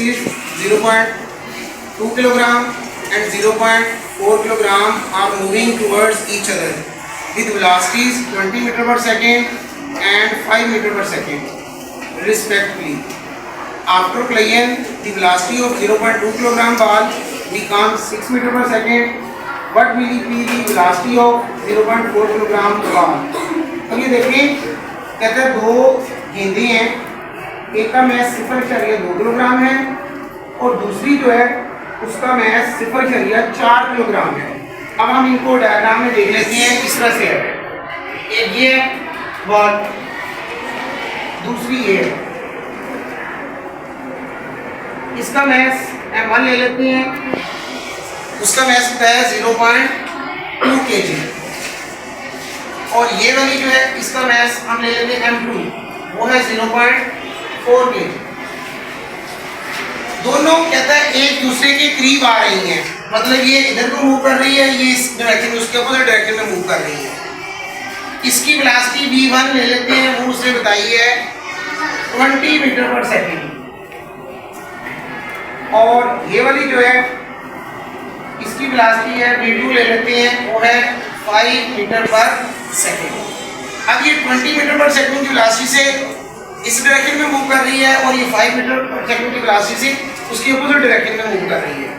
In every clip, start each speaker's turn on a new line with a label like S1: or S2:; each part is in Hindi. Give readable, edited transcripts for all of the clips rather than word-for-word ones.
S1: is 0.2 kilogram and 0.4 kilogram are moving towards each other with velocities 20 meter per second and 5 meter per second respectively. After collision, the velocity of 0.2 kilogram ball becomes 6 meter per second. What will be the velocity of 0.4 kilogram ball? तो ये देखिए, कहते हैं दो गेंदें हैं, एक का मैस 0.2 किलोग्राम है और दूसरी जो है उसका मैस 0.4 किलोग्राम है। अब हम इनको डायग्राम में देख लेते हैं। इस तरह से है, एक ये बॉल, दूसरी ये, इसका मैस m1 ले लेते हैं, उसका मैस होता है 0.2 kg और ये वाली जो है इसका मैस हम ले लेते हैं m2, वो है 0.4 kg। दोनों कहता है एक दूसरे के करीब आ रही हैं, मतलब ये इधर को मूव कर रही है, ये इस डायरेक्शन में, उसके अपोजिट डायरेक्शन में मूव कर रही है। इसकी वेलोसिटी v1 ले लेते हैं, वो उसने बताई है 20 मीटर पर सेकेंड और ये वाली जो है इसकी वेलोसिटी है v2 ले लेते हैं, वो है 5 मीटर पर सेकेंड। अब ये 20 मीटर पर सेकेंड की वेलोसिटी से इस डायरेक्शन में मूव कर रही है और ये 5 मीटर पर सेकेंड की वेलोसिटी से उसकी अपोजिट डायरेक्शन में मूव कर रही है।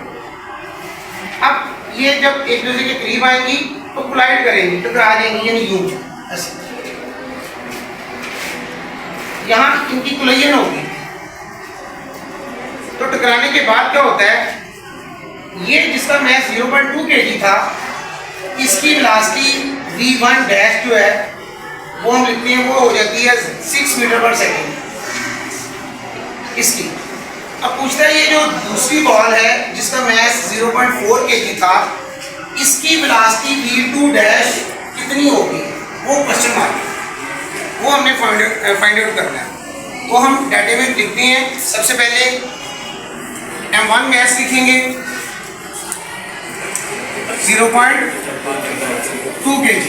S1: अब ये जब एक दूसरे के करीब आएंगी तो कोलाइड करेंगी, टकरा जाएंगी, यानी यूं ऐसे यहाँ इनकी कोलिजन होगी। तो टकराने के बाद क्या होता है, ये जिसका मैस 0.2 kg था, इसकी वेलोसिटी v1 डैश जो है वो हम लिखते हैं, वो हो जाती है 6 मीटर पर सेकेंड इसकी। अब पूछता है ये जो दूसरी बॉल है जिसका मैस 0.4 kg था, इसकी वेलोसिटी v2 डैश कितनी होगी, वो क्वेश्चन मार्क, वो हमने फाइंड आउट करना है। तो हम डाटे में लिखते हैं, सबसे पहले m1 मैस लिखेंगे 0.2 kg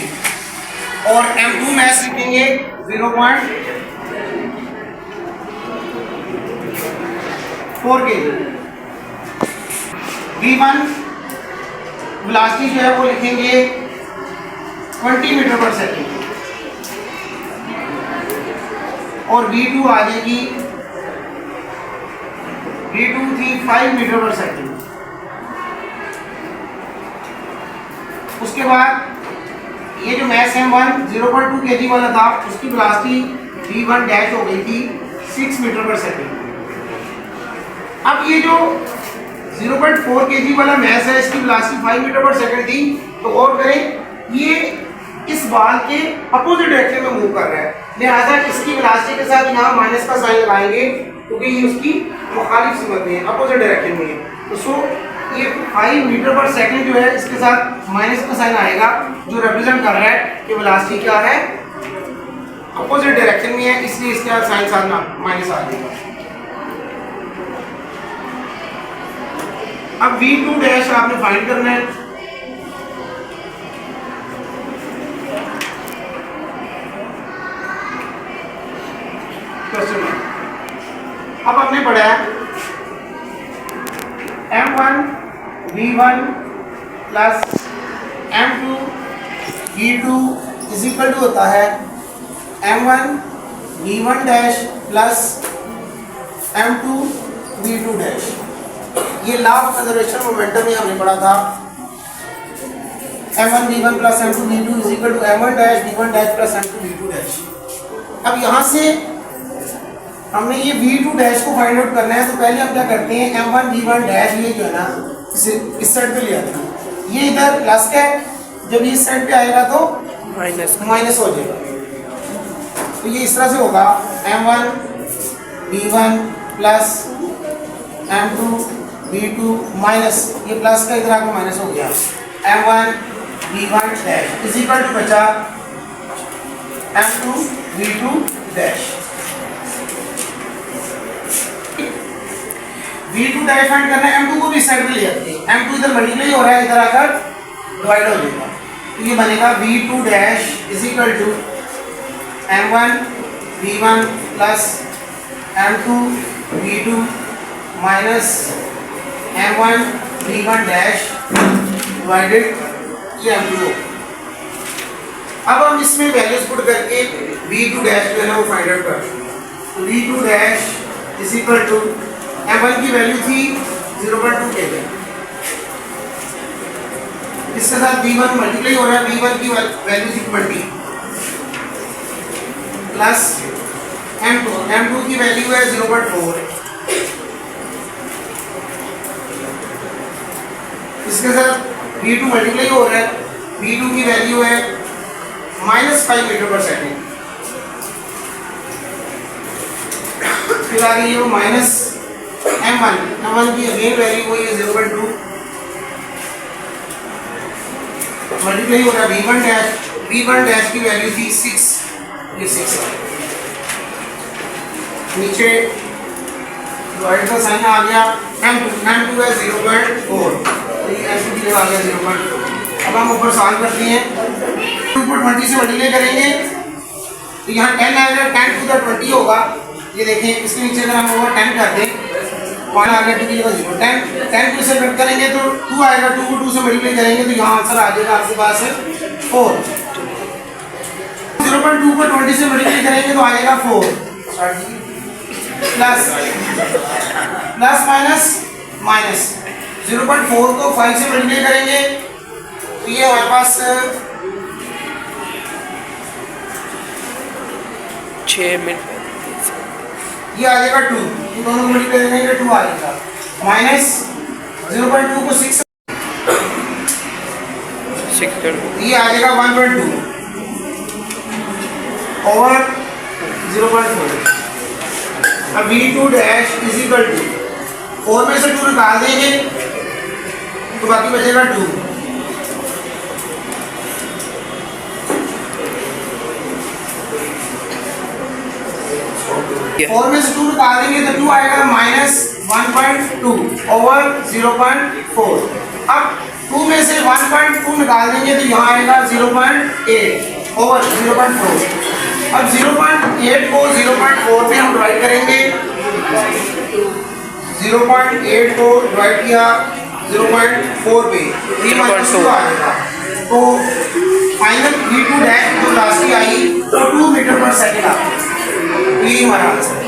S1: और m2 मैस लिखेंगे 0.4 kg। v1 वेलोसिटी जो है वो लिखेंगे 20 मीटर पर सेकेंड और v2 आ जाएगी, v2 थी 5 मीटर पर सेकेंड। उसके बाद ये जो मैस m1 0.2 kg वाला था, उसकी वेलोसिटी v1 डैश हो गई थी 6 मीटर पर सेकेंड। अब ये जो 0.4 kg वाला मैस है, इसकी वेलोसिटी 5 मीटर पर सेकेंड थी, तो और करें ये इस बॉल के अपोजिट डायरेक्शन में मूव कर रहा है, लिहाजा इसकी वेलोसिटी के साथ यहाँ माइनस का साइन लगाएंगे क्योंकि ये उसकी मुखालिफ सिमत में है, अपोजिट डायरेक्शन में है। तो सो ये 5 मीटर पर सेकेंड जो है इसके साथ माइनस का साइन आएगा, जो रिप्रेजेंट कर रहा है कि वेलोसिटी क्या है, अपोजिट डायरेक्शन में है, इसलिए इसका साइन साथ माइनस आ जाएगा। अब v2 डैश आपने फाइंड करना है। क्वेश्चन अब आपने पढ़ा है m1 v1 plus m2 v2 is equal to होता है m1 v1 dash plus m2 v2 dash. ये लॉ ऑफ कंजर्वेशन मोमेंटम में हमने पढ़ा था, m1 v1 plus m2 v2 is equal to m1 dash v1 dash plus m2 v2 dash. अब यहाँ से हमने ये v2 डैश को फाइंड आउट करना है, तो पहले हम क्या करते हैं, m1 v1 डैश ये जो है ना इस साइड पे ले आते हैं, ये इधर प्लस का है, जब ये इस साइड पे आएगा तो माइनस हो जाएगा। तो ये इस तरह से होगा m1 v1 plus m2 v2 minus, ये प्लस का इधर आकर माइनस हो गया, m1 v1 dash is equal to बचा m2 v2 dash. v2 dash find करना है, m2 को भी इस साइड पे ले जाते हैं, m2 इधर मल्टीप्लाई हो रहा है, इधर आकर डिवाइड हो जाएगा, तो ये बनेगा v2 dash is equal to m1 v1 plus m2 v2 minus M1 V1 dash divided ये M2। अब हम इसमें वैल्यूज पुट करके V2 डैश जो है ना वो फाइंड आउट कर। तो V2 dash is equal to M1 की वैल्यू थी 0.2 केल्विन, इसके साथ V1 मल्टीप्लाई हो रहा है, V1 की वैल्यू थी 20 प्लस M2 की वैल्यू है 0.4, इसके साथ V2 मल्टीप्लाई हो रहा है, V2 की वैल्यू है -5 मीटर पर सेकेंड, फिर आ गई है माइनस M1 की अगेन वैल्यू वही है 0.2 मल्टीप्लाई हो रहा है V1 डैश की वैल्यू थी 6, ये 6 नीचे डिवाइड का साइन आ गया, M2 है 0.4, ये M2 की आ गया 0.4। अब हम ऊपर सॉल्व करते हैं, 2 को 20 से मल्टीप्लाई करेंगे तो यहाँ 10 आएगा, 10 टू द 20 होगा, ये देखें इसके नीचे अगर हम ओवर 10 कर दें 1 आ गया 2 की जगह 0, 10 को से कट करेंगे तो 2 आएगा, 2 को 2 से मल्टीप्लाई करेंगे तो यहाँ आंसर आ जाएगा आपके पास 4। 0.2 को 20 से मल्टीप्लाई करेंगे तो आ जाएगा 4 प्लस माइनस 0.4 को 5 से मल्टीप्लाई करेंगे तो ये हमारे पास
S2: 6 मिनट
S1: ये आ जाएगा 2, ये दोनों मल्टीप्लाई करेंगे 2 आ जाएगा, माइनस 0.2 को 6 ये आ जाएगा 1.2 ओवर 0.4। अब V2 dash is equal to 4 में से 2 निकाल देंगे तो बाकी बचेगा 2, फोर में से 2 निकाल देंगे तो 2 आएगा -1.2 ओवर 0.4। अब 2 में से 1.2 निकाल देंगे तो यहाँ आएगा 0.8 ओवर 0.4। अब 0.8 को 0.4 पे हम डिवाइड करेंगे, 0.8 को डिवाइड किया 0.4 पे, ये -2 आ जाएगा। तो फाइनल V2 डैश जो लास्ट आई तो 2 मीटर पर सेकेंड आ, ये हमारा आंसर है।